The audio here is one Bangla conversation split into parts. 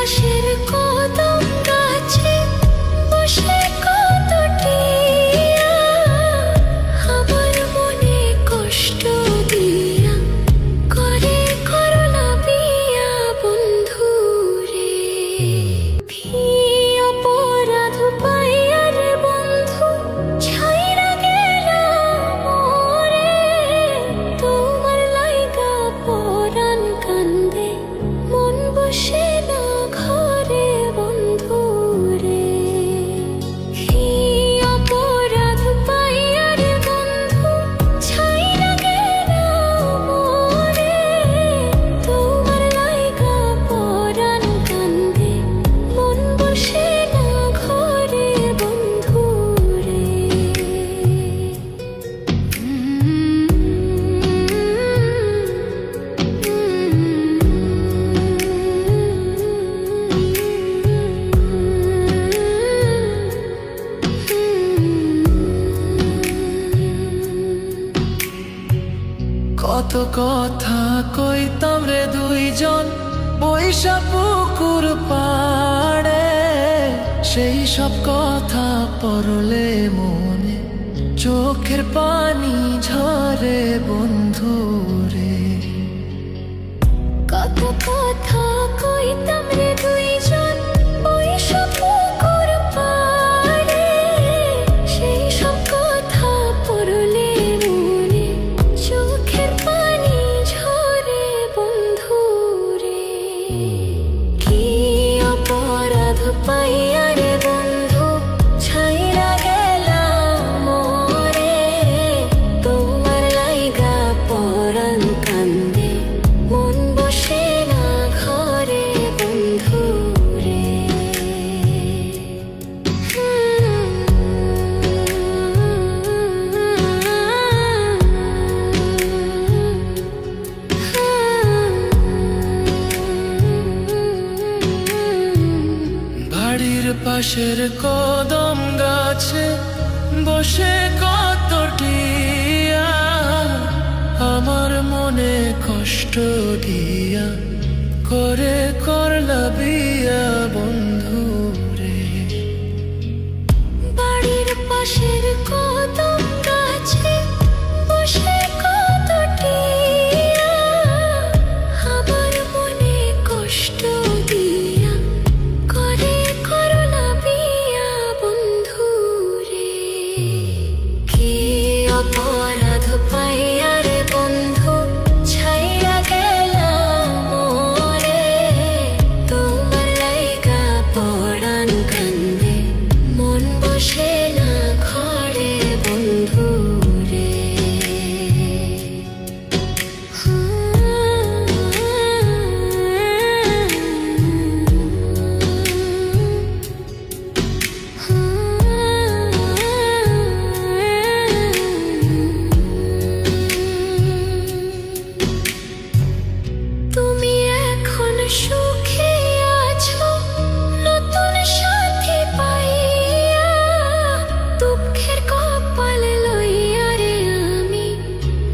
পাশের কদম গাছে বসে কত টিয়া আমার মনে কষ্ট দিয়া করে করলা বিয়া বন্ধু রে। কি অপরাধ পাইয়া রে বন্ধু ছাইরা গেলা মোরে, তোমার লাইগা পরাণ কান্দে মন বসে না ঘরে বন্ধু রে। কি অপরাধ পাইয়া রে বন্ধু ছাইরা গেলা মোরে, তোমার লাইগা পরাণ কান্দে মন বসে না ঘরে বন্ধু রে। কত কথা কইতাম রে দুইজন বৈশা পুকুর পাড়ে, সেই সব কথা পড়লে মনে চোখের পানি ঝরে বন্ধু রে। কত কথা কইতাম রে দুইজন বৈশা পুকুর পাড়ে, সেই সব কথা পড়লে মনে চোখের পানি ঝরে বন্ধু রে। কি অপরাধ পাইয়া রে বন্ধু ছাইরা গেলা মোরে, তোমার লাইগা পরাণ কান্দে মন বসে না ঘরে বন্ধু রে। বাড়ির পাশের কদম গাছে বসে কত টিয়া আমার মনে কষ্ট দিয়া করে করলা বিয়া বন্ধু রে। বাড়ির পাশের কদম গাছে বসে কত টিয়া আমার মনে কষ্ট দিয়া করে করলা বিয়া বন্ধু রে। কি অপরাধ পাইয়া রে বন্ধু ছাইরা গেলা মোরে, তোমার লাইগা পরাণ কান্দে মন বসে না ঘরে বন্ধু রে। তুমি এখন সুখে আছো নতুন সাথী পাইয়া, দুঃখের কপাল লইয়া রে আমি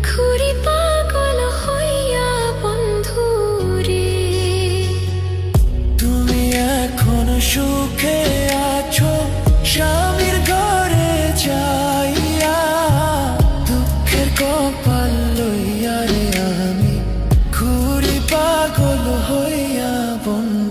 ঘুরি পাগল হইয়া বন্ধু রে। তুমি এখন সুখে আছো স্বামীর ঘরে যাইয়া, দুঃখের কপাল লইয়া রে আমি ঘুরি পাগল হইয়া বন্ধু